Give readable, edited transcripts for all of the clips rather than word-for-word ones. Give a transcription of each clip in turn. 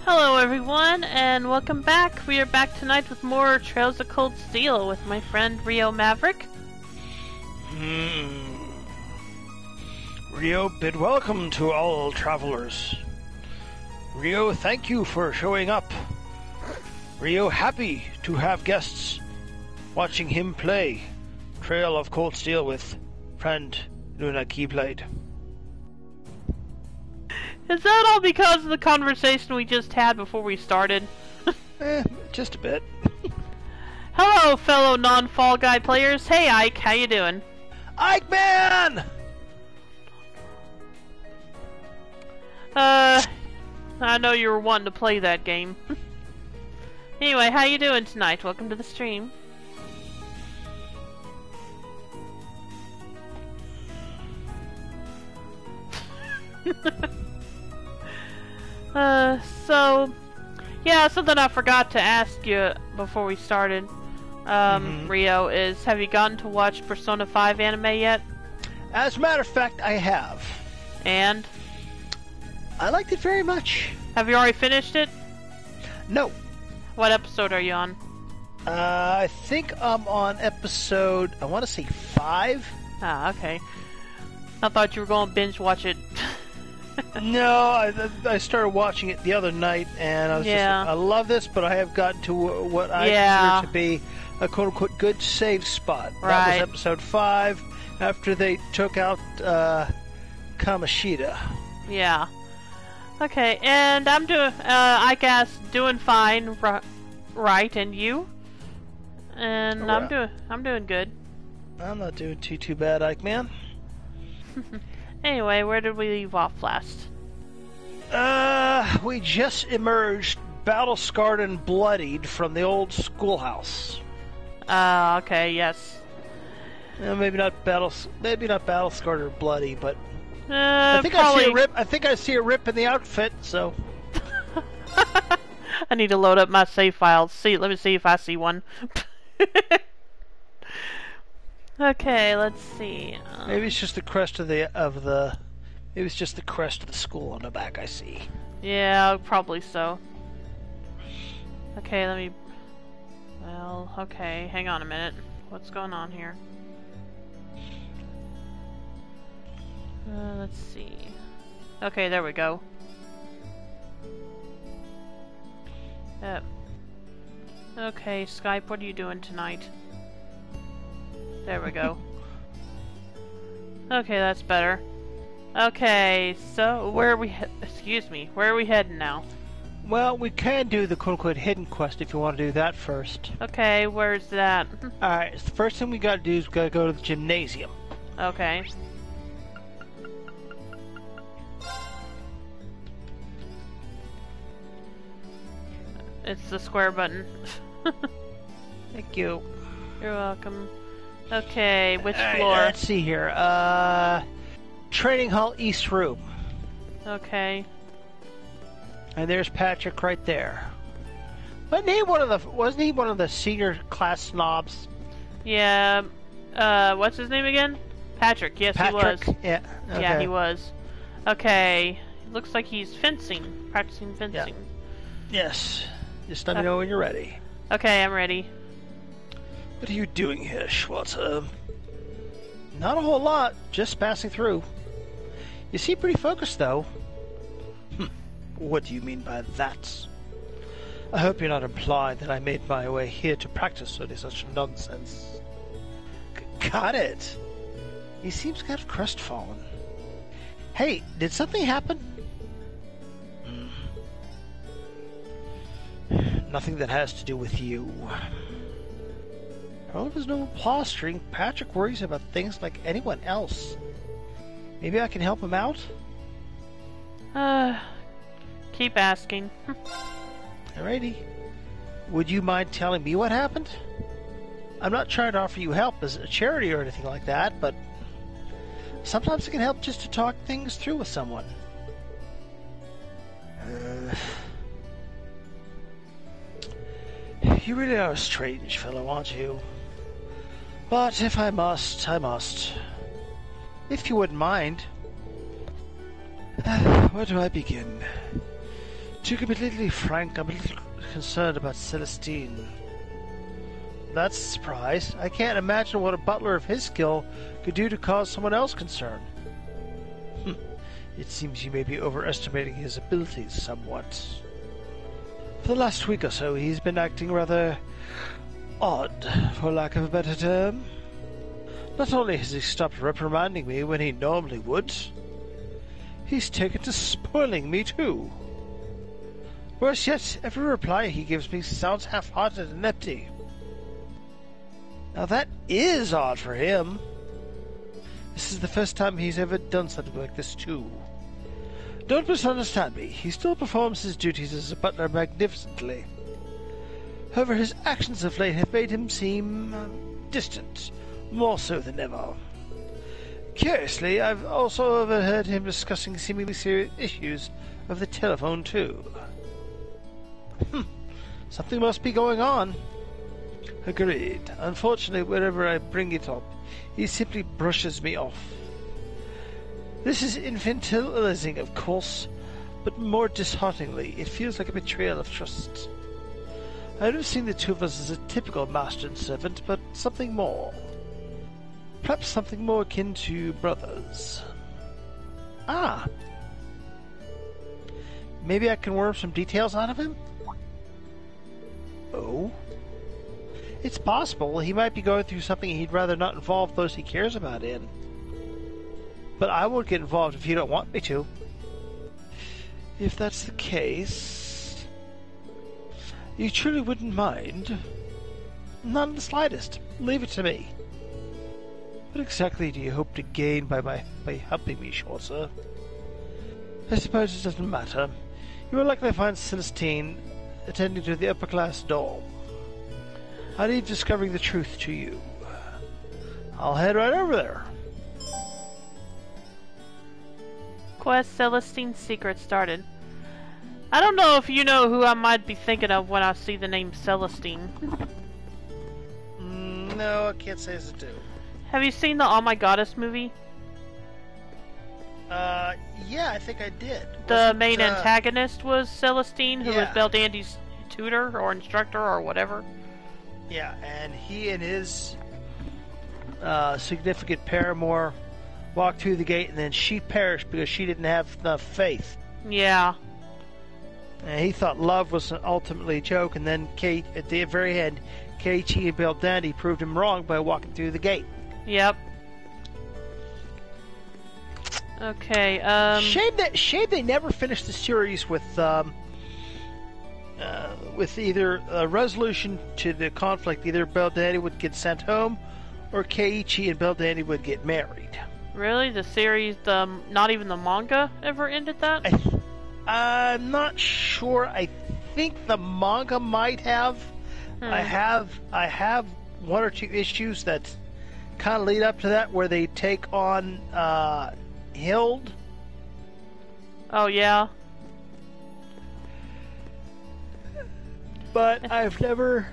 Hello everyone, and welcome back. We are back tonight with more Trails of Cold Steel with my friend Rio Maverick. Rio, bid welcome to all travelers. Rio, thank you for showing up. Rio, happy to have guests watching him play Trail of Cold Steel with friend Luna Keyblade. Is that all because of the conversation we just had before we started? Just a bit. Hello, fellow non-Fall Guy players. Hey, Ike, how you doing? Ike Man! I know you were wanting to play that game. Anyway, how you doing tonight? Welcome to the stream. Yeah, something I forgot to ask you before we started, Rio, is have you gotten to watch Persona 5 anime yet? As a matter of fact, I have. And? I liked it very much. Have you already finished it? No. What episode are you on? I think I'm on episode, I want to say 5. Ah, okay. I thought you were going to binge watch it. No, I started watching it the other night, and I was just like, I love this, but I have gotten to what I consider to be a quote-unquote good save spot. Right. That was episode 5, after they took out Kamoshida. Yeah. Okay, and I'm doing, I guess, doing fine, right, and you? And I'm doing good. I'm not doing too bad, Ike Man. Anyway, where did we leave off last? We just emerged battle-scarred and bloodied from the old schoolhouse. Okay, yes. Maybe not battle-scarred or bloody, but I think I see a rip. I think I see a rip in the outfit, so. I need to load up my save files. Let me see if I see one. Okay, let's see. Maybe it's just the crest of the. Maybe it's just the crest of the school on the back. I see. Yeah, probably so. Okay, let me. Well, okay, hang on a minute. What's going on here? Let's see. Okay, there we go. Okay, Skype, what are you doing tonight? There we go. Okay, that's better. Okay, so where are we where are we heading now? Well, we can do the quote-unquote hidden quest if you want to do that first. Okay, where's that? Alright, the first thing we gotta do is we gotta go to the gymnasium. Okay. It's the square button. Thank you. You're welcome. Okay, which All right, floor? let's see here. Training Hall East Room. Okay. And there's Patrick right there. Wasn't he one of the senior class snobs? Yeah. What's his name again? Patrick. Yes, Patrick? he was. Yeah. Okay. Yeah, he was. Okay. Looks like he's fencing. Practicing fencing. Yeah. Yes. Just let me know when you're ready. Okay, I'm ready. What are you doing here, Schwartz? Not a whole lot. Just passing through. You seem pretty focused, though. What do you mean by that? I hope you're not implying that I made my way here to practice any such nonsense. Got it. He seems kind of crestfallen. Hey, did something happen? Nothing that has to do with you. All of his no plastering, Patrick worries about things like anyone else. Maybe I can help him out? Keep asking. Alrighty. Would you mind telling me what happened? I'm not trying to offer you help as a charity or anything like that, but sometimes it can help just to talk things through with someone. You really are a strange fellow, aren't you? But if I must, I must. If you wouldn't mind. Where do I begin? To be completely frank, I'm a little concerned about Celestine. That's a surprise. I can't imagine what a butler of his skill could do to cause someone else concern. It seems you may be overestimating his abilities somewhat. For the last week or so, he's been acting rather odd, for lack of a better term. Not only has he stopped reprimanding me when he normally would, he's taken to spoiling me too. Worse yet, every reply he gives me sounds half-hearted and empty. Now that is odd for him. This is the first time he's ever done something like this too. Don't misunderstand me, he still performs his duties as a butler magnificently. However, his actions of late have made him seem distant, more so than ever. Curiously, I've also overheard him discussing seemingly serious issues of the telephone too. Something must be going on. Agreed. Unfortunately, whenever I bring it up, he simply brushes me off. This is infantilizing, of course, but more dishearteningly, it feels like a betrayal of trust. I've never seen the two of us as a typical master and servant, but something more. Perhaps something more akin to brothers. Ah! Maybe I can worm some details out of him? Oh? It's possible. He might be going through something he'd rather not involve those he cares about in. But I won't get involved if you don't want me to. If that's the case... You truly wouldn't mind? Not in the slightest. Leave it to me. What exactly do you hope to gain by helping me, short sir? I suppose it doesn't matter. You will likely find Celestine attending to the upper-class dorm. I leave discovering the truth to you. I'll head right over there. Quest Celestine's Secret started. I don't know if you know who I might be thinking of when I see the name Celestine. No, I can't say as I do. Have you seen the All My Goddess movie? Yeah, I think I did. The main antagonist was Celestine, who was Yeah. Beldandy's tutor or instructor or whatever. Yeah, and he and his significant paramour walked through the gate, and then she perished because she didn't have enough faith. Yeah. And he thought love was ultimately a joke, and then at the very end, Keiichi and Beldandy proved him wrong by walking through the gate. Yep. Okay, Shame they never finished the series with either a resolution to the conflict. Either Beldandy would get sent home, or Keiichi and Beldandy would get married. Really? The series, not even the manga ever ended that? I'm not sure. I think the manga might have. I have one or two issues that kind of lead up to that, where they take on Hild. Oh, yeah? But I've never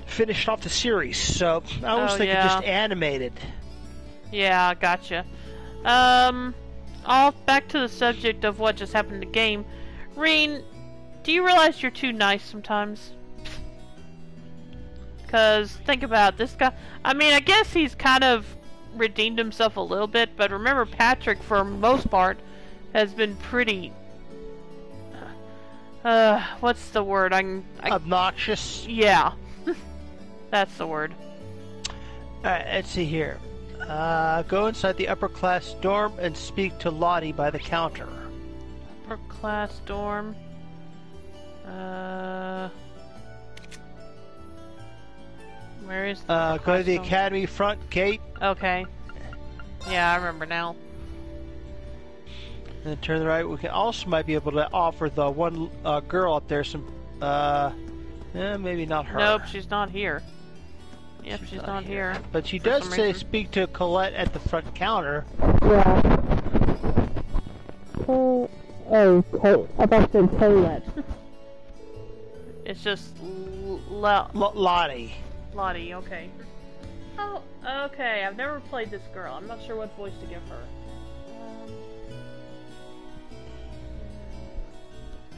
finished off the series, so I was thinking just animated. Yeah, gotcha. Back to the subject of what just happened in the game. Reen, do you realize you're too nice sometimes? Because, think about it, this guy... I mean, I guess he's kind of redeemed himself a little bit, but remember, Patrick, for most part, has been pretty... what's the word? Obnoxious? Yeah. That's the word. Alright, let's see here. Go inside the upper class dorm and speak to Lottie by the counter. Upper class dorm. Where is the go to the academy front gate. Okay. Yeah, I remember now. And then turn to the right. We can also might be able to offer the one girl up there some, maybe not her. Nope, she's not here. Yep, she's not here. But she does say speak to Colette at the front counter. Yeah. I thought you said Colette. It's just Lottie. Lottie, okay. Oh, okay. I've never played this girl. I'm not sure what voice to give her.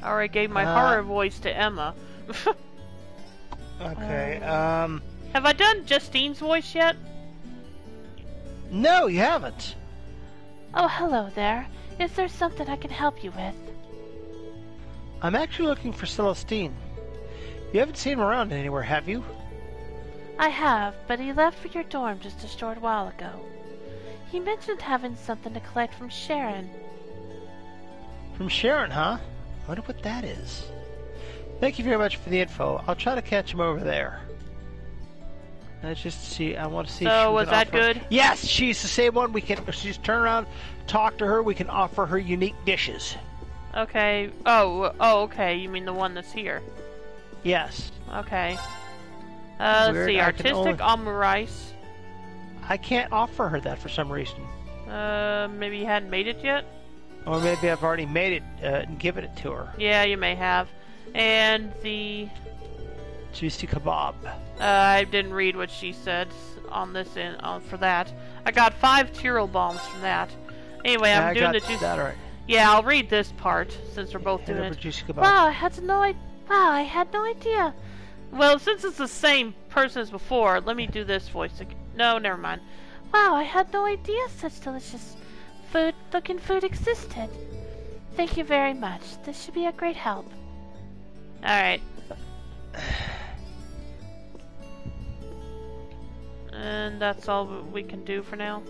I already gave my horror voice to Emma. Okay, Have I done Justine's voice yet? No, you haven't. Oh, hello there. Is there something I can help you with? I'm actually looking for Celestine. You haven't seen him around anywhere, have you? I have, but he left for your dorm just a short while ago. He mentioned having something to collect from Sharon. From Sharon, huh? Wonder what that is. Thank you very much for the info. I'll try to catch him over there. Let's just see. I want to see. So was that good? Yes, she's the same one. We can. She's turn around, talk to her. We can offer her unique dishes. Okay. Oh, okay. You mean the one that's here? Yes. Okay. Let's see. Artistic almond rice. I can't offer her that for some reason. Maybe you hadn't made it yet? Or maybe I've already made it and given it to her. Yeah, you may have. And the... Juicy kebab. I didn't read what she said on this for that. I got 5 Tyrol bombs from that. Anyway, I'm doing the juicy... That right. Yeah, I'll read this part since we're both doing it. Juicy kebab. Wow, I had no idea. Well, since it's the same person as before, let me do this voice again. No, never mind. Wow, I had no idea such delicious food existed. Thank you very much. This should be a great help. Alright. And that's all we can do for now.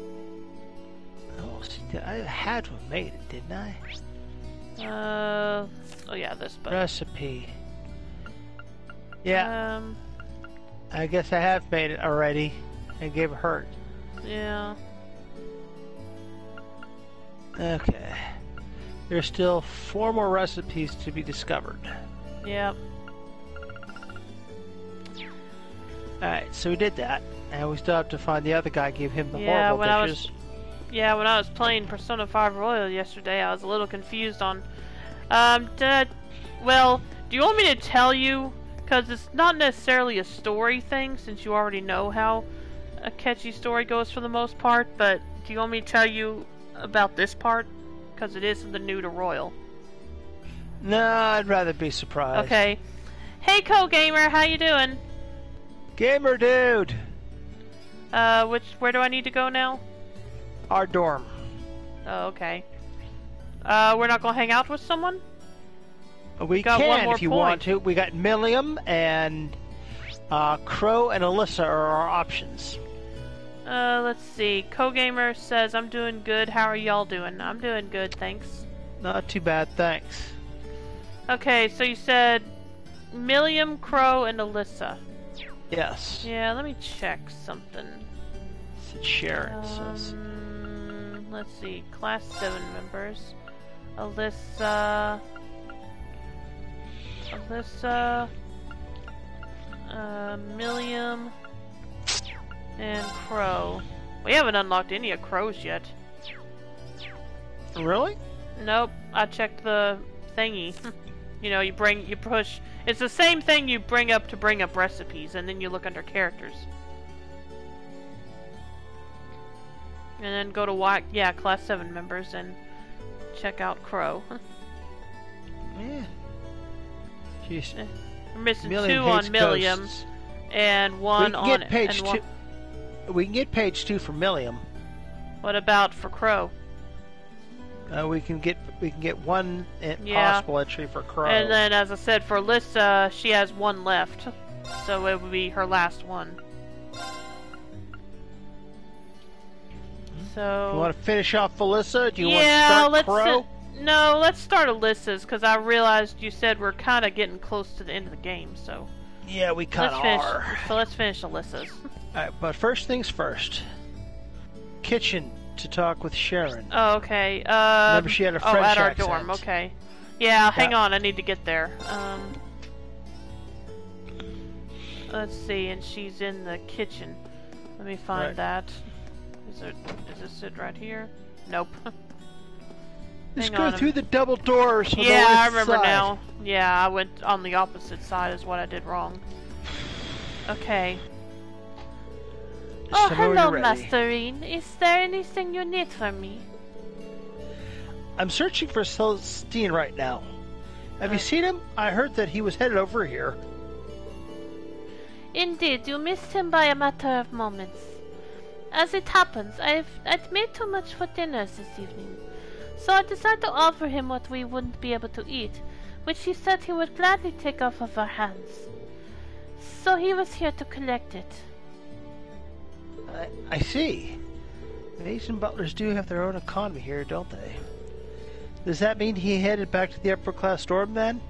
Oh, see, I had one made it, didn't I? Oh yeah, this button. Recipe. Yeah. I guess I have made it already and gave it hurt. Yeah. Okay. There's still 4 more recipes to be discovered. Yep. Alright, so we did that. And we still have to find the other guy, give him the horrible dishes. When I was playing Persona 5 Royal yesterday, I was a little confused on... well, do you want me to tell you? Because it's not necessarily a story thing, since you already know how a catchy story goes for the most part, but do you want me to tell you about this part? Because it is something new to Royal. No, I'd rather be surprised. Okay. Hey, Co-Gamer, how you doing? Gamer dude! Where do I need to go now? Our dorm. Oh, okay. We're not gonna hang out with someone? We can if you want to. We got Milliam and Crow and Alyssa are our options. Let's see. Co-Gamer says, I'm doing good. How are y'all doing? I'm doing good, thanks. Not too bad, thanks. Okay, so you said Milliam, Crow, and Alyssa. Yes. Yeah, let me check something. It's Sharon says. Let's see. Class 7 members. Alyssa, Milliam, and Crow. We haven't unlocked any of Crow's yet. Really? Nope. I checked the thingy. You know, you push. It's the same thing you bring up to bring up recipes, and then you look under characters. And then go to Class 7 members and check out Crow. Yeah. Jeez. We're missing Milliam 2 on hates Milliam ghosts. and 1 on page 2. We can get page 2 for Milliam. What about for Crow? We can get 1 possible entry for Crow. And then, as I said, for Alyssa, she has 1 left, so it would be her last one. So you want to finish off Alyssa? Do you want to start Crow? No, let's start Alyssa's, because I realized you said we're kind of getting close to the end of the game, so... Yeah, we kind of are. So let's finish Alyssa's. Alright, but first things first. Kitchen to talk with Sharon. Oh, okay. Remember she had a French at our accent. dorm, okay. Yeah, hang on, I need to get there. Let's see, and she's in the kitchen. Let me find that. Is this it right here? Nope. Let's go through the double doors on the Yeah, left I remember side. now. Yeah, I went on the opposite side is what I did wrong. Okay. Oh, So when hello, you're ready. Masterine. Is there anything you need from me? I'm searching for Celestine right now. Have you seen him? I heard that he was headed over here. Indeed, you missed him by a matter of moments. As it happens, I'd made too much for dinner this evening, so I decided to offer him what we wouldn't be able to eat, which he said he would gladly take off of our hands. So he was here to collect it. I see. Maids and butlers do have their own economy here, don't they? Does that mean he headed back to the upper-class dorm, then?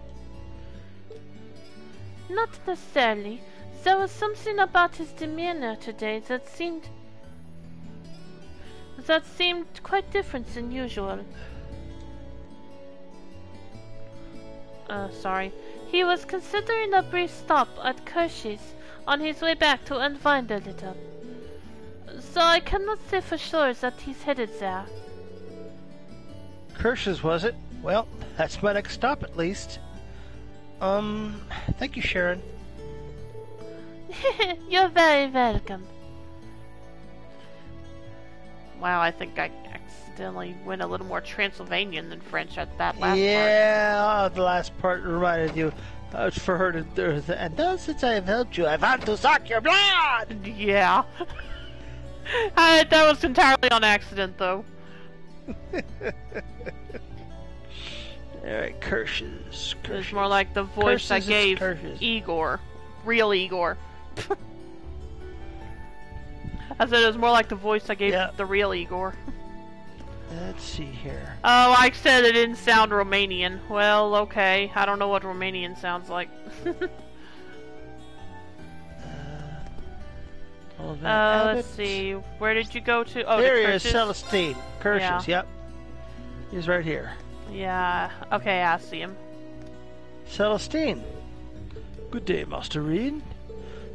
Not necessarily. There was something about his demeanor today that seemed quite different than usual. Sorry. He was considering a brief stop at Kirsch's on his way back to unwind a little. So I cannot say for sure that he's headed there. Kirsch's, was it? Well, that's my next stop, at least. Thank you, Sharon. You're very welcome. Wow, I think I accidentally went a little more Transylvanian than French at that last part. Yeah, the last part reminded you for her to... And now since I have helped you, I want to suck your blood! Yeah. That was entirely on accident, though. Alright, Kirsch's. It's more like the voice I gave Igor. Real Igor. I said it was more like the voice I gave the real Igor. Let's see here. Oh, I said it didn't sound Romanian. Well, okay. I don't know what Romanian sounds like. Let's see. Where did you go to? Oh, there he is, Celestine. Kirsch's, yep. He's right here. Yeah. Okay, I see him. Celestine. Good day, Master Reed.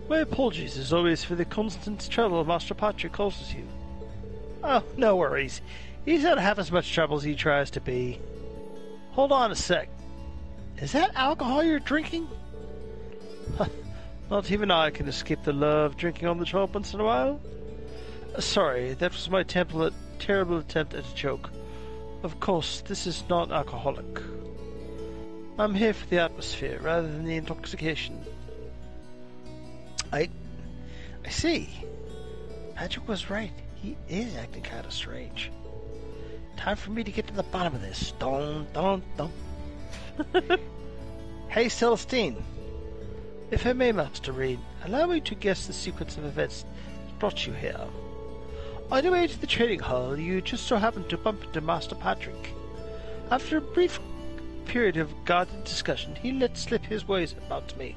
My apologies, as always, for the constant trouble Master Patrick causes you. Oh, no worries. He's not half as much trouble as he tries to be. Hold on a sec. Is that alcohol you're drinking? Not even I can escape the love of drinking on the job once in a while. Sorry, that was my terrible attempt at a joke. Of course, this is not alcoholic. I'm here for the atmosphere rather than the intoxication. I see. Patrick was right. He is acting kind of strange. Time for me to get to the bottom of this. Dun, dun, dun. Hey, Celestine. If I may, Master Reed, allow me to guess the sequence of events that brought you here. On your way to the trading hall, you just so happened to bump into Master Patrick. After a brief period of guarded discussion, he let slip his ways about me.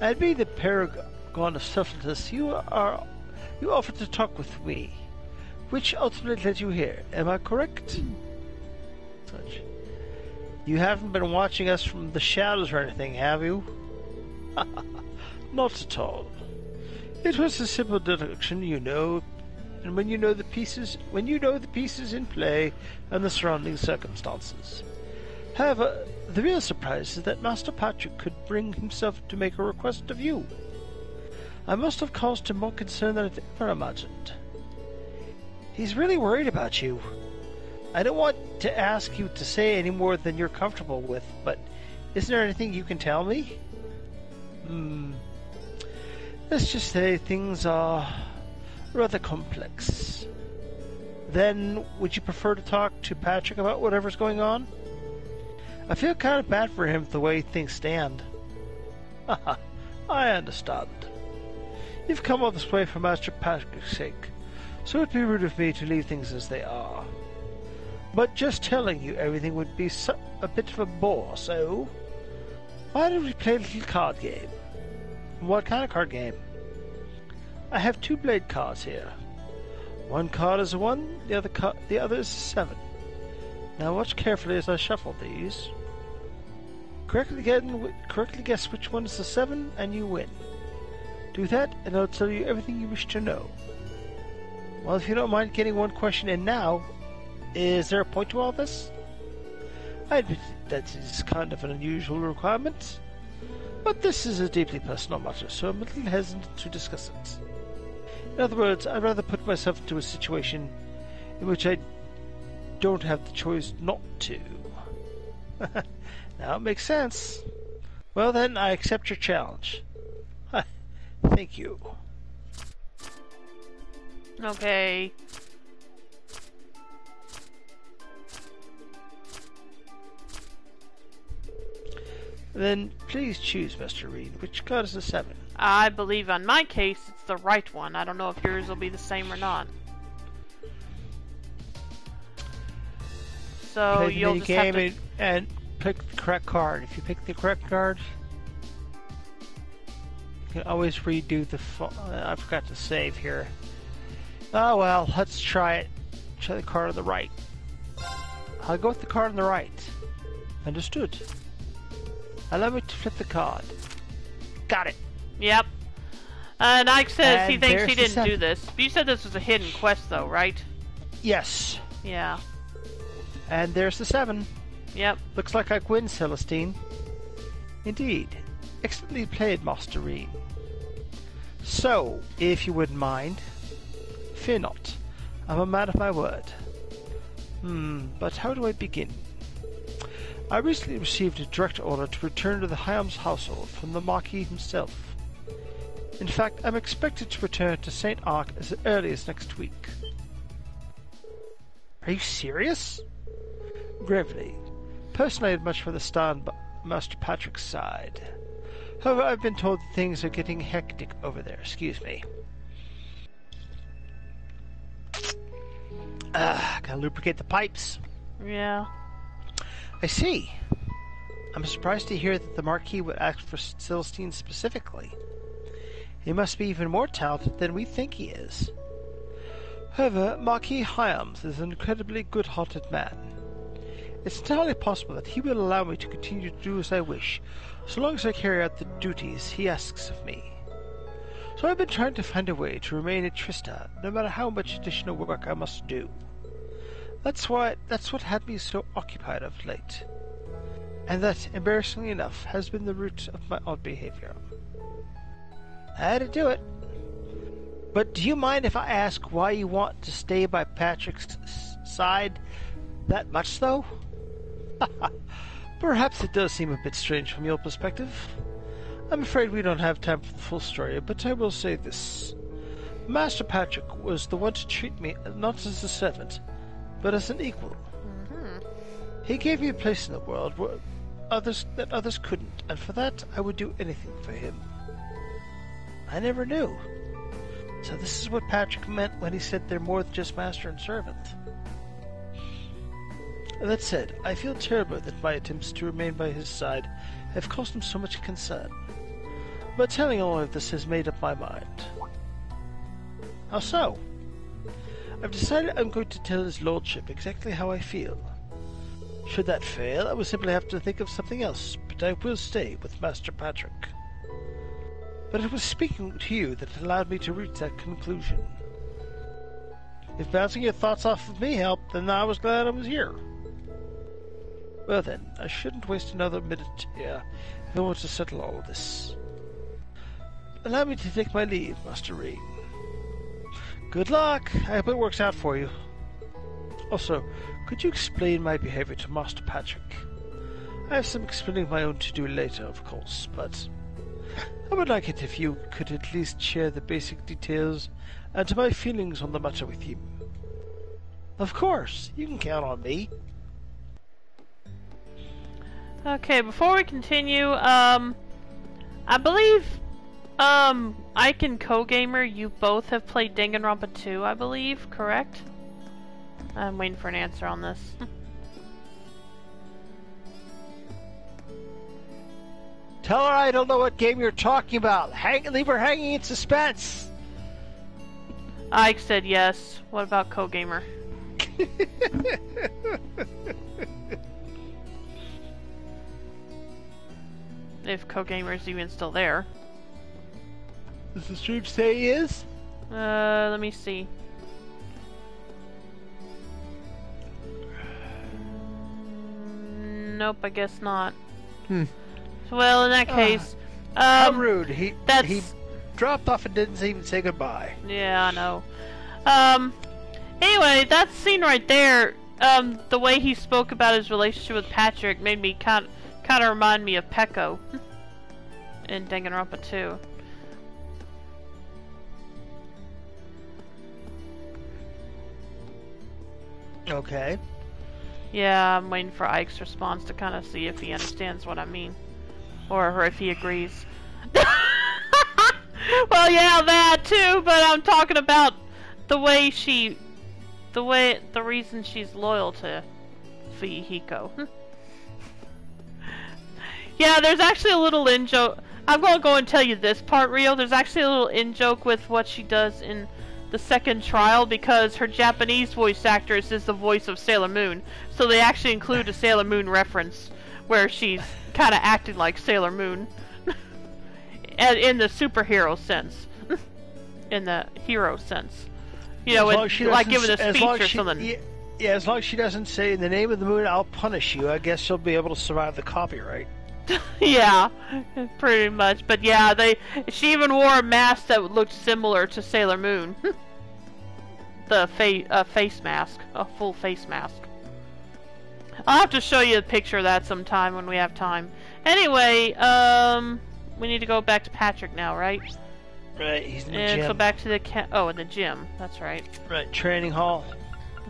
And being the paragon of selflessness, you offered to talk with me, which ultimately led you here. Am I correct? Such. You haven't been watching us from the shadows or anything, have you? Not at all. It was a simple deduction, you know, and when you know the pieces in play and the surrounding circumstances. However, the real surprise is that Master Patrick could bring himself to make a request of you. I must have caused him more concern than I'd ever imagined. He's really worried about you. I don't want to ask you to say any more than you're comfortable with, but isn't there anything you can tell me? Let's just say things are rather complex. Then, would you prefer to talk to Patrick about whatever's going on? I feel kind of bad for him the way things stand. Haha, I understand. You've come all this way for Master Patrick's sake, so it'd be rude of me to leave things as they are. But just telling you everything would be a bit of a bore, so why don't we play a little card game? What kind of card game? I have 2 blade cards here. One card is a 1, the other is a 7. Now watch carefully as I shuffle these. Correctly guess which one is the 7 and you win. Do that and I'll tell you everything you wish to know. Well, if you don't mind getting one question in now, is there a point to all this? I admit that is kind of an unusual requirement, but this is a deeply personal matter, so I'm a little hesitant to discuss it. In other words, I'd rather put myself into a situation in which I don't have the choice not to. Now it makes sense. Well then, I accept your challenge. Thank you. Okay. Then please choose, Mr. Reed. Which card is the 7? I believe on my case it's the right one. I don't know if yours will be the same or not. So Play the you'll mini just have game to... and pick the correct card. If you pick the correct card, you can always redo the... I forgot to save here. Oh well, let's try it. Try the card on the right. I'll go with the card on the right. Understood. Allow me to flip the card. Got it. Yep. Ike says he And thinks there's he the didn't do 7. this. You said this was a hidden quest though, right? Yes. Yeah. And there's the 7. Yep. Looks like I win, Celestine. Indeed. Excellently played, Master Reed. So, if you wouldn't mind, fear not. I'm a man of my word. But how do I begin? I recently received a direct order to return to the Hyams household from the Marquis himself. In fact, I'm expected to return to St. Ark as early as next week. Are you serious? Gravely. Personally, I'd much rather stand by Master Patrick's side. However, I've been told that things are getting hectic over there. Excuse me. Gotta lubricate the pipes. Yeah. I see. I'm surprised to hear that the Marquis would ask for Celestine specifically. He must be even more talented than we think he is. However, Marquis Hyams is an incredibly good-hearted man. It's entirely possible that he will allow me to continue to do as I wish, so long as I carry out the duties he asks of me. So I've been trying to find a way to remain at Trista, no matter how much additional work I must do. That's what had me so occupied of late. And that, embarrassingly enough, has been the root of my odd behavior. I had to do it. But do you mind if I ask why you want to stay by Patrick's side that much, though? Perhaps it does seem a bit strange from your perspective. I'm afraid we don't have time for the full story, but I will say this. Master Patrick was the one to treat me not as a servant, but as an equal. He gave me a place in the world where others couldn't, and for that I would do anything for him. I never knew. So this is what Patrick meant when he said they're more than just master and servant. That said, I feel terrible that my attempts to remain by his side have caused him so much concern. But telling all of this has made up my mind. How so? I've decided I'm going to tell his lordship exactly how I feel. Should that fail, I will simply have to think of something else, but I will stay with Master Patrick. But it was speaking to you that allowed me to reach that conclusion. If bouncing your thoughts off of me helped, then I was glad I was here. Well then, I shouldn't waste another minute here if I want to settle all of this. Allow me to take my leave, Master Reed. Good luck! I hope it works out for you. Also, could you explain my behavior to Master Patrick? I have some explaining of my own to do later, of course, but I would like it if you could at least share the basic details and my feelings on the matter with him. Of course, you can count on me. Okay, before we continue, I believe, Ike and Co-Gamer, you both have played Danganronpa 2, I believe, correct? I'm waiting for an answer on this. Tell her I don't know what game you're talking about. Leave her hanging in suspense. Ike said yes. What about Co-Gamer? If Co-Gamer is even still there. Does the stream say he is? Let me see. Nope, I guess not. Well, in that case, how rude. He that's... dropped off and didn't even say goodbye. Yeah, I know. Anyway, that scene right there, the way he spoke about his relationship with Patrick made me kind Kind of remind me of Pecco in Danganronpa 2. Okay. Yeah, I'm waiting for Ike's response to kind of see if he understands what I mean. Or if he agrees. Well, yeah, that too, but I'm talking about the reason she's loyal to Fuyuhiko. Yeah, there's actually a little in-joke. I'm gonna go and tell you this part, Rio. There's actually a little in-joke with what she does in the second trial, because her Japanese voice actress is the voice of Sailor Moon. So they actually include a Sailor Moon reference where she's kind of acting like Sailor Moon. In the superhero sense. In the hero sense. You know, like giving a speech or something. Yeah, as long as she doesn't say, in the name of the moon, I'll punish you, I guess she'll be able to survive the copyright. Yeah, pretty much. But yeah, she even wore a mask that looked similar to Sailor Moon. The face mask. A full face mask. I'll have to show you a picture of that sometime when we have time. Anyway, we need to go back to Patrick now, right? Right, he's in the gym. And so back to the in the gym. That's right. Right, training hall.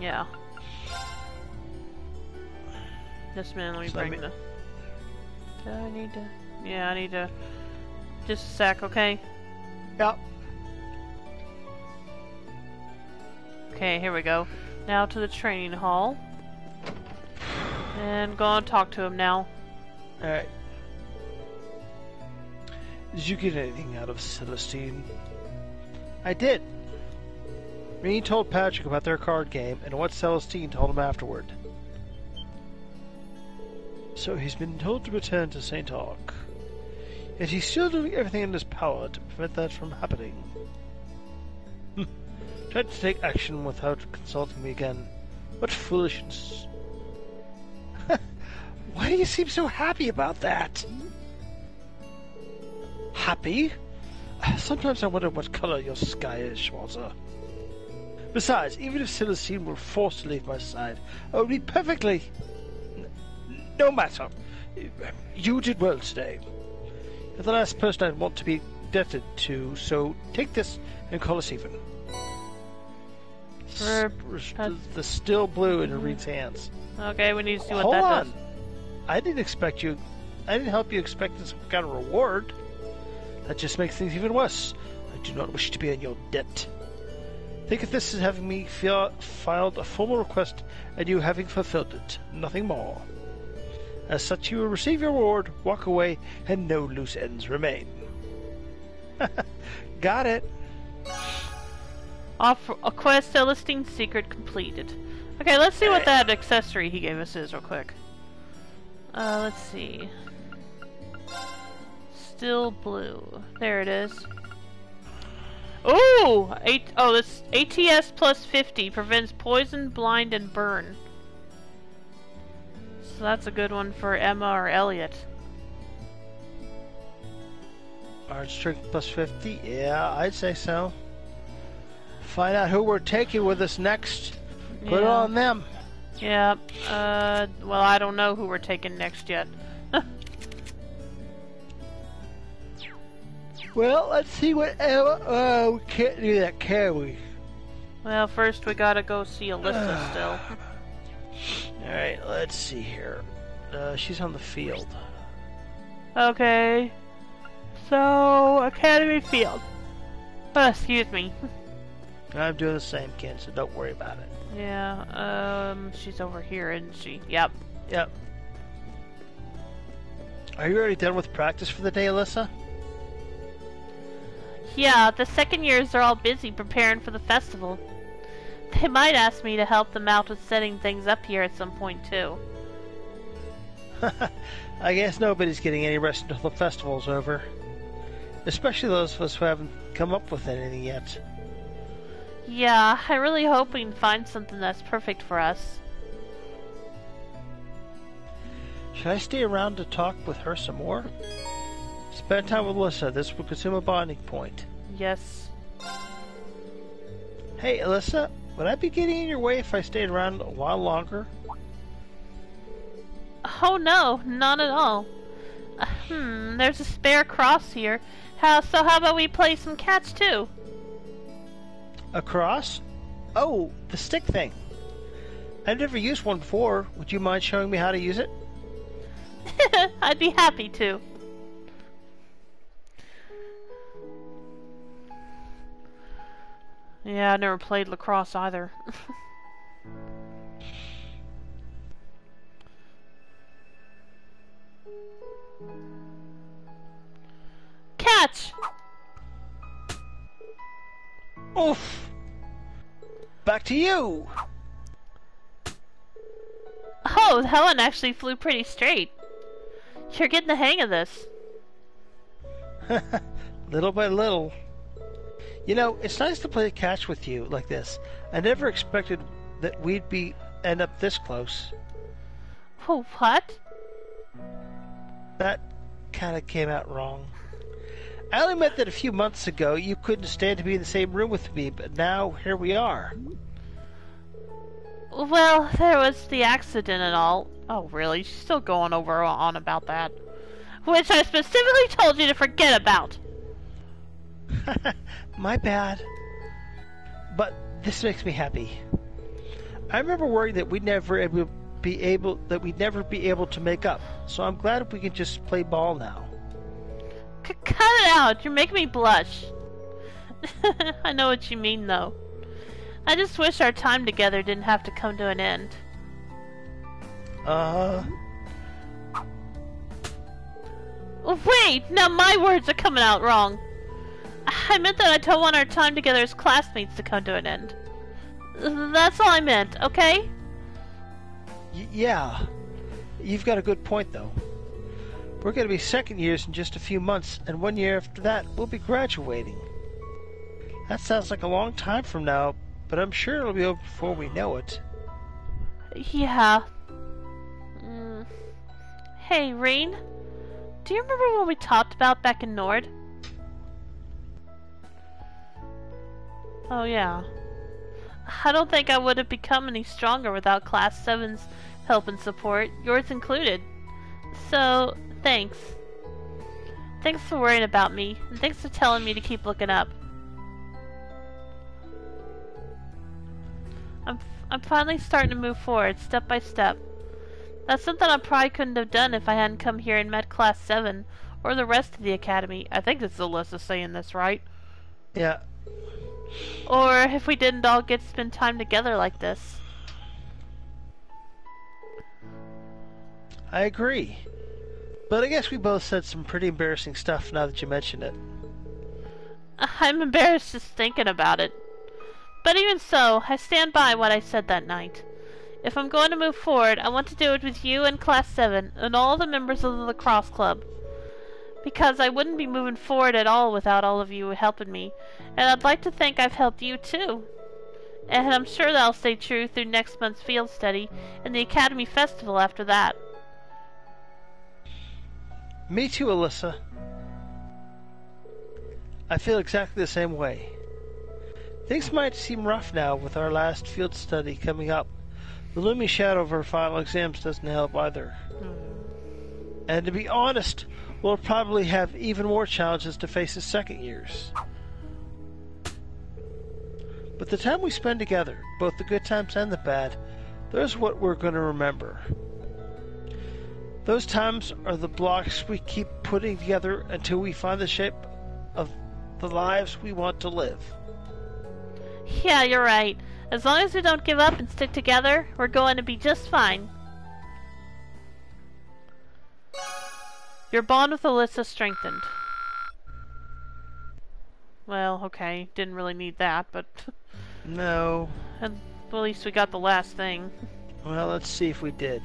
Yeah. Just a minute, let me bring the... Do I need to... Yeah, I need to... Just a sec, okay? Yep. Okay, here we go. Now to the training hall. And go and talk to him now. Alright. Did you get anything out of Celestine? I did. Rini told Patrick about their card game and what Celestine told him afterward. So he's been told to return to St. Arc. Yet he's still doing everything in his power to prevent that from happening. Tried to take action without consulting me again. What foolishness. Why do you seem so happy about that? Happy? Sometimes I wonder what color your sky is, Schwarzer. Besides, even if Celestine were forced to leave my side, I would be perfectly... No matter. You did well today. You're the last person I'd want to be indebted to, so take this and call us even. The still blue in Reed's hands. Okay, we need to see what Hold that on. does. I didn't help you expect some kind of reward. That just makes things even worse. I do not wish to be in your debt. Think of this as having me filed a formal request and you having fulfilled it. Nothing more. As such, you will receive your reward, walk away, and no loose ends remain. Got it. A quest Celestine's secret completed. Okay, let's see what that accessory he gave us is real quick. Let's see. Still blue. There it is. Ooh! This ATS plus 50 prevents poison, blind, and burn. So that's a good one for Emma or Elliot. Art strength plus 50? Yeah, I'd say so. Find out who we're taking with us next. Put it on them. Yeah, well, I don't know who we're taking next yet. Well, let's see what... we can't do that, can we? Well, first we gotta go see Alyssa still. Alright, let's see here. She's on the field. Okay. So, Academy Field. Excuse me. I'm doing the same, Ken, so don't worry about it. Yeah, she's over here, isn't she? Yep. Yep. Are you already done with practice for the day, Alyssa? Yeah, the second years are all busy preparing for the festival. They might ask me to help them out with setting things up here at some point, too. I guess nobody's getting any rest until the festival's over. Especially those of us who haven't come up with anything yet. Yeah, I really hope we can find something that's perfect for us. Should I stay around to talk with her some more? Spend time with Alyssa. This will consume a bonding point. Yes. Hey, Alyssa, would I be getting in your way if I stayed around a while longer? Oh no, not at all. There's a spare cross here. So how about we play some catch too? A cross? Oh, the stick thing. I've never used one before. Would you mind showing me how to use it? I'd be happy to. Yeah, I never played lacrosse either. Catch! Oof! Back to you! Oh, that one actually flew pretty straight. You're getting the hang of this. Little by little. You know, it's nice to play catch with you like this. I never expected that we'd end up this close. Oh, what? That kind of came out wrong. I only meant that a few months ago you couldn't stand to be in the same room with me, but now here we are. Well, there was the accident and all. Oh, really? She's still going on about that. Which I specifically told you to forget about. My bad. But this makes me happy. I remember worrying that we'd never be able to make up. So I'm glad if we can just play ball now. Cut it out. You're making me blush. I know what you mean, though. I just wish our time together didn't have to come to an end. Wait! Now my words are coming out wrong. I meant that I don't want our time together as classmates to come to an end. That's all I meant, okay? Yeah. You've got a good point, though. We're going to be second years in just a few months, and 1 year after that, we'll be graduating. That sounds like a long time from now, but I'm sure it'll be over before we know it. Yeah. Hey, Rain. Do you remember what we talked about back in Nord? Oh, yeah. I don't think I would have become any stronger without Class 7's help and support, yours included. So, thanks. Thanks for worrying about me, and thanks for telling me to keep looking up. I'm finally starting to move forward, step by step. That's something I probably couldn't have done if I hadn't come here and met Class 7, or the rest of the Academy. I think it's Alyssa saying this, right? Yeah. Or if we didn't all get to spend time together like this. I agree. But I guess we both said some pretty embarrassing stuff now that you mention it. I'm embarrassed just thinking about it. But even so, I stand by what I said that night. If I'm going to move forward, I want to do it with you and Class 7 and all the members of the lacrosse club. Because I wouldn't be moving forward at all without all of you helping me. And I'd like to think I've helped you too. And I'm sure that'll stay true through next month's field study and the Academy Festival after that. Me too, Alyssa. I feel exactly the same way. Things might seem rough now with our last field study coming up. The looming shadow of our final exams doesn't help either. And to be honest, we'll probably have even more challenges to face as second years. But the time we spend together, both the good times and the bad, those are what we're going to remember. Those times are the blocks we keep putting together until we find the shape of the lives we want to live. Yeah, you're right. As long as we don't give up and stick together, we're going to be just fine. Your bond with Alyssa strengthened. Well, okay. Didn't really need that, but... No. And at least we got the last thing. Well, let's see if we did.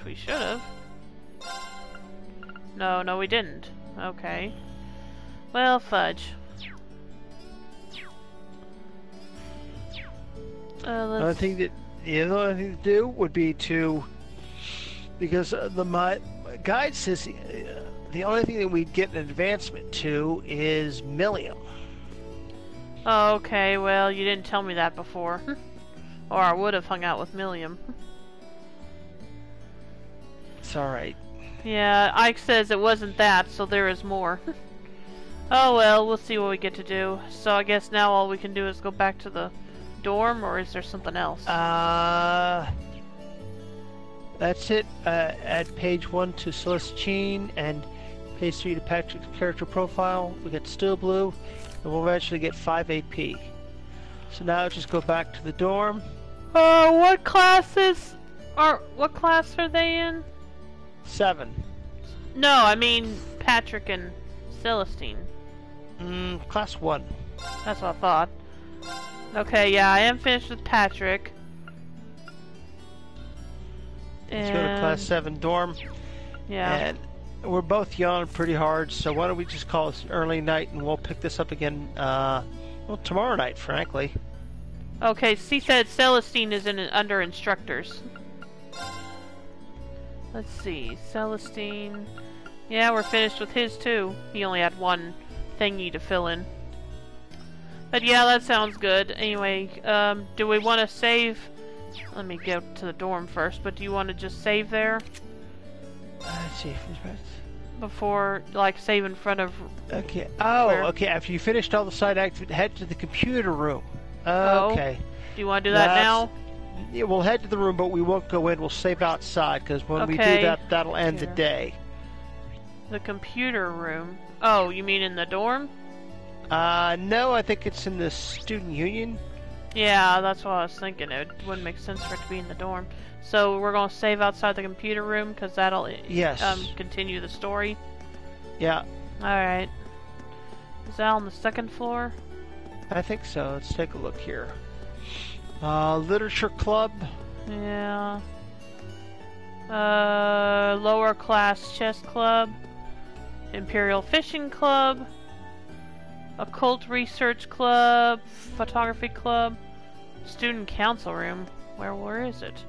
We should have. No, we didn't. Okay. Well, fudge. The only thing to do would be to, because my guide says the only thing that we'd get an advancement to is Millium. Oh, okay, well, you didn't tell me that before. Or I would have hung out with Milliam. It's alright. Yeah, Ike says it wasn't that, so there is more. Oh well, we'll see what we get to do. So I guess now all we can do is go back to the dorm, or is there something else? That's it. Add page 1 to Celestine and page 3 to Patrick's character profile. We get Still Blue, and we'll eventually get 5 AP. So now just go back to the dorm. What class are they in? 7. No, I mean Patrick and Celestine. Class 1. That's what I thought. Okay, yeah, I am finished with Patrick. Let's go to class 7 dorm. Yeah. And we're both yawning pretty hard, so why don't we just call it early night and we'll pick this up again, well, tomorrow night, frankly. Okay, she said Celestine is under instructors. Let's see, Celestine. Yeah, we're finished with his too. He only had one thingy to fill in. But yeah, that sounds good. Anyway, do we want to save? Let me go to the dorm first, but do you want to just save there? Let's see. Before, like, save in front of... Okay. Oh, okay. After you finished all the side activities, head to the computer room. Okay. Do you want to do that now? Yeah, we'll head to the room, but we won't go in. We'll save outside, because when we do that, that'll end the day. The computer room? Oh, you mean in the dorm? No, I think it's in the student union. Yeah, that's what I was thinking. It wouldn't make sense for it to be in the dorm. So we're going to save outside the computer room, because that'll continue the story? Yeah. Alright. Is that on the second floor? I think so. Let's take a look here. Literature club. Yeah. Lower class chess club. Imperial fishing club. Occult research club. Photography club. Student council room. Where is it?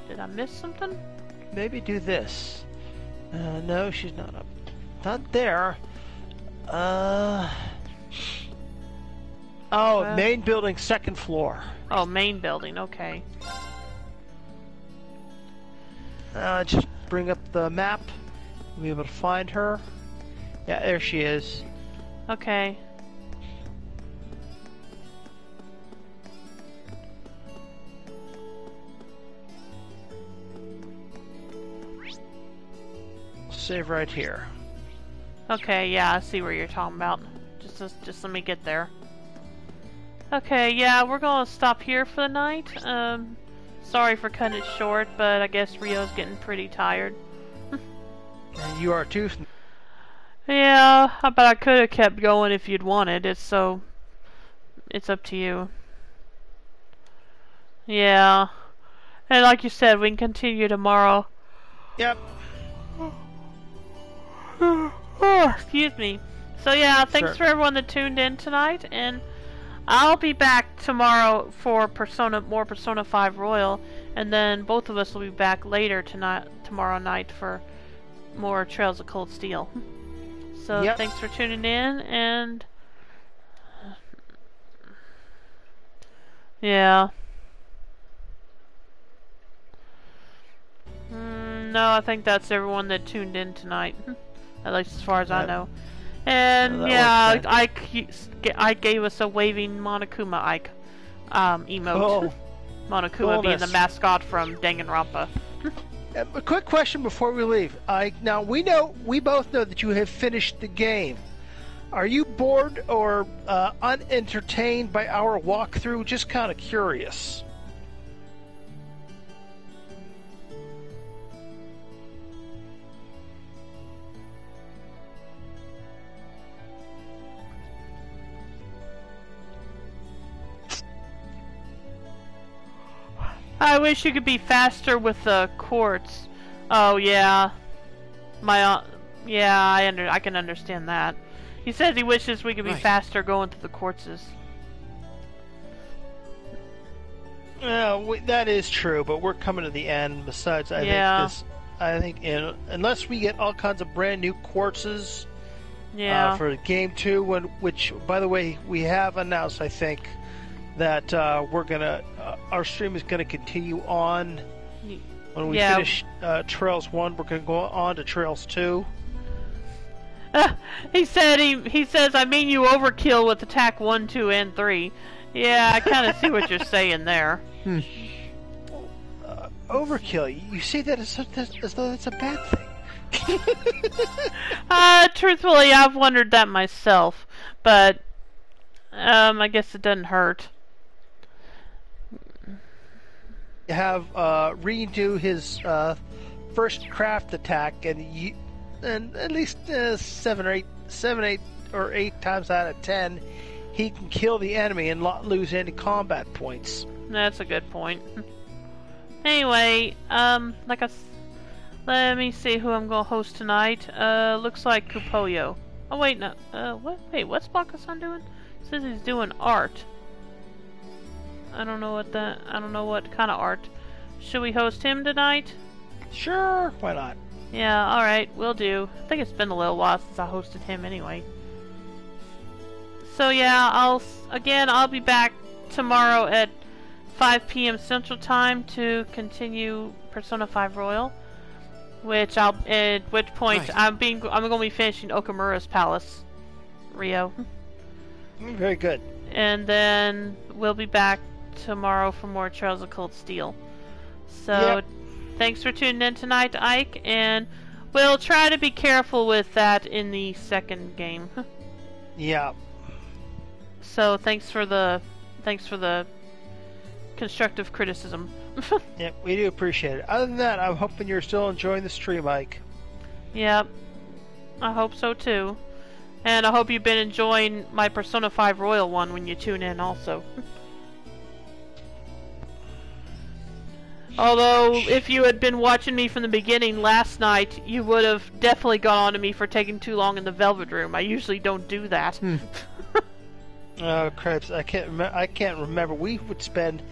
Did I miss something? Maybe do this. No, she's not up. Not there. Main building, second floor. Oh, main building, okay. Just bring up the map. We'll be able to find her. Yeah, there she is. Okay. Save right here. Okay, yeah, I see where you're talking about. Just let me get there. Okay, yeah, we're gonna stop here for the night. Sorry for cutting it short, but I guess Rio's getting pretty tired. And you are too. Yeah, but I could have kept going if you'd wanted. It's up to you. Yeah. And like you said, we can continue tomorrow. Yep. Oh, excuse me. So yeah, thanks for everyone that tuned in tonight, and I'll be back tomorrow for more Persona 5 Royal, and then both of us will be back later tomorrow night for more Trails of Cold Steel. So thanks for tuning in, and yeah. No, I think that's everyone that tuned in tonight. At least as far as I know. And yeah, Ike gave us a waving Monokuma Ike emote. Oh, Monokuma being the mascot from Danganronpa. A quick question before we leave. Now we both know that you have finished the game. Are you bored or unentertained by our walkthrough? Just kind of curious. I wish you could be faster with the quartz. Oh yeah, I can understand that. He says he wishes we could be faster going through the quartzes. That is true, but we're coming to the end. Besides, I think unless we get all kinds of brand new quartzes, for game 2, which by the way we have announced, I think that our stream is gonna continue on When we finish Trails 1, we're going to go on to Trails 2. He says, I mean you overkill with attack 1, 2, and 3. Yeah, I kind of see what you're saying there. Overkill? You say that as though that's a bad thing. Truthfully, I've wondered that myself, but I guess it doesn't hurt. You have redo his first craft attack, and at least 7 or 8 times out of 10, he can kill the enemy and not lose any combat points. That's a good point. Anyway, let me see who I'm gonna host tonight. Looks like Kupoyo. Oh wait, no. What? Wait, what's Baka-san doing? Says he's doing art. I don't know what kind of art. Should we host him tonight? Sure, why not? Yeah, alright, we'll do. I think it's been a little while since I hosted him anyway. So yeah, I'll be back tomorrow at 5 p.m. Central Time to continue Persona 5 Royal. At which point I'm going to be finishing Okamura's Palace, Rio. Very good. And then we'll be back tomorrow for more Trails of Cold Steel. So, yep. Thanks for tuning in tonight, Ike, and we'll try to be careful with that in the second game. Yeah. So thanks for the constructive criticism. Yep, we do appreciate it. Other than that, I'm hoping you're still enjoying the stream, Mike. Yep, I hope so too. And I hope you've been enjoying my Persona 5 Royal one when you tune in also. Although, if you had been watching me from the beginning last night, you would have definitely gone on to me for taking too long in the Velvet Room. I usually don't do that. Oh, cripes. I can't remember. We would spend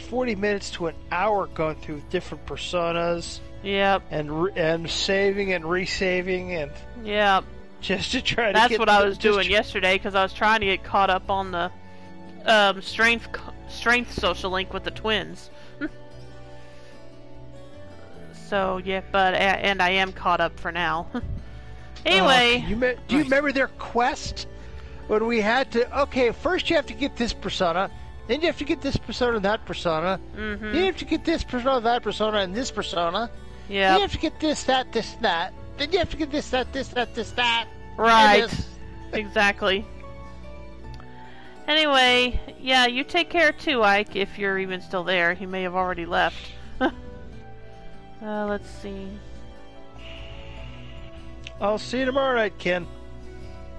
40 minutes to an hour going through different personas. Yep. And saving and resaving and... Yep. Just to try to That's what I was doing yesterday, because I was trying to get caught up on the strength social link with the twins. So, yeah, and I am caught up for now. Anyway. Do you remember their quest? When we had to, okay, first you have to get this persona, then you have to get this persona and that persona, then you have to get this persona, that persona, and this persona. Yeah. You have to get this, that, then you have to get this, that, that. Right. Exactly. Anyway, yeah, you take care too, Ike, if you're even still there. He may have already left. Let's see. I'll see you tomorrow night, Ken.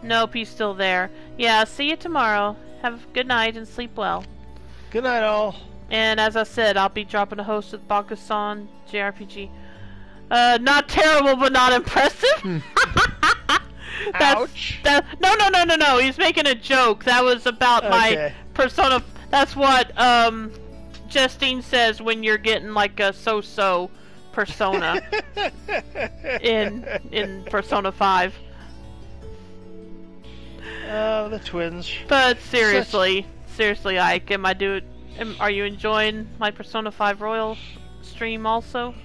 Nope, he's still there. Yeah, see you tomorrow. Have a good night and sleep well. Good night, all. And as I said, I'll be dropping a host with Baka-san JRPG. Not terrible, but not impressive. Ouch. No. He's making a joke. That was about my Persona. That's what Justine says when you're getting like a so-so persona in Persona 5. Oh, the twins. But seriously, Ike, are you enjoying my Persona 5 Royal stream also?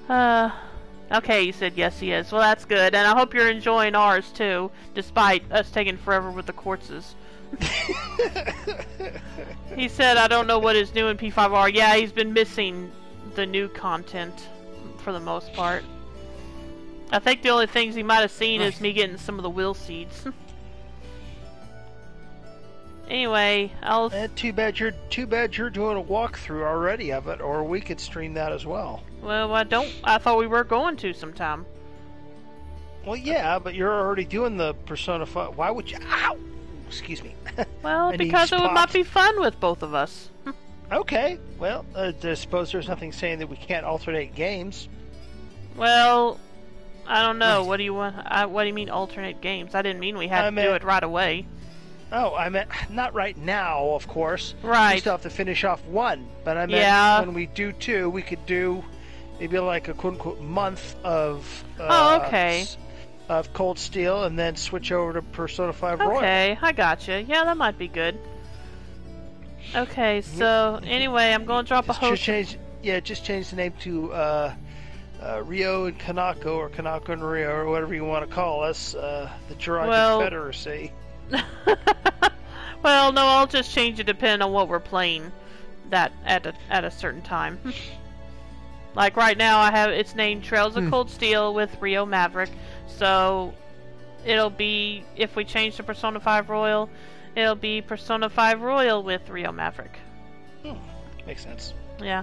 Okay, you said yes he is. Well, that's good, and I hope you're enjoying ours too, despite us taking forever with the quartzes. He said, I don't know what is new in P5R. Yeah, he's been missing the new content for the most part. I think the only things he might have seen is me getting some of the will seeds. Anyway, too bad you're doing a walkthrough already of it, or we could stream that as well. Well, I thought we were going to sometime. Well, yeah, but you're already doing the Persona 5. Why would you? Ow! Excuse me. Well, because it might be fun with both of us. Okay. Well, I suppose there's nothing saying that we can't alternate games. Well, I don't know. What do you want? What do you mean alternate games? I didn't mean we had to do it right away. Oh, I meant not right now, of course. Right. We still have to finish off one. But I meant when we do two, we could do maybe like a quote-unquote month of... of Cold Steel, and then switch over to Persona 5 Royal. Okay, I gotcha. Yeah, that might be good. Okay, so anyway, I'm going to drop a Just host. just change the name to Rio and Kanako, or Kanako and Rio, or whatever you want to call us, the Jiraiya Confederacy. Well, no, I'll just change it depending on what we're playing. That at a certain time. Like right now, I have it's named Trails of Cold Steel with Rio Maverick. So it'll be, if we change to Persona 5 Royal, it'll be Persona 5 Royal with Rio Maverick. Makes sense. Yeah.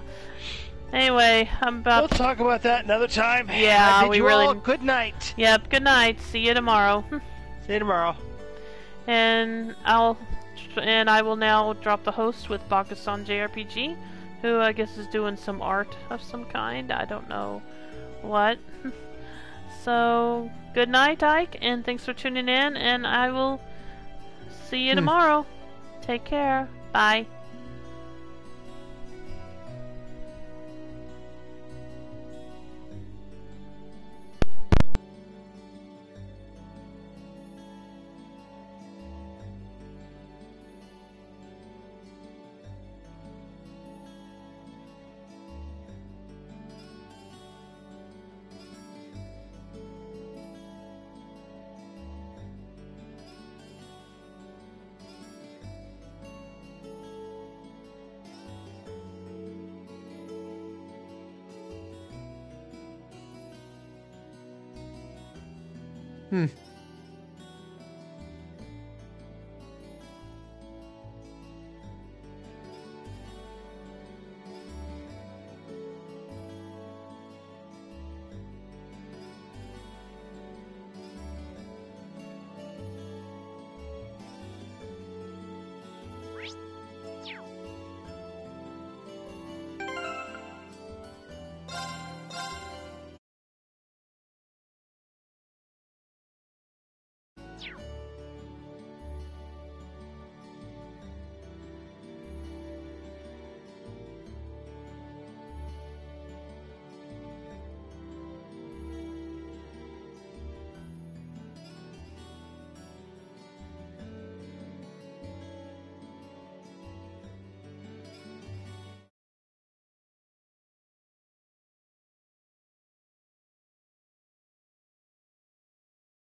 Anyway, We'll talk about that another time. Yeah, I bid you all good night. Yep. Good night. See you tomorrow. See you tomorrow. And I will now drop the host with Bakusan JRPG, who I guess is doing some art of some kind. I don't know what. So, good night, Ike, and thanks for tuning in, and I will see you tomorrow. Take care. Bye. Hmm.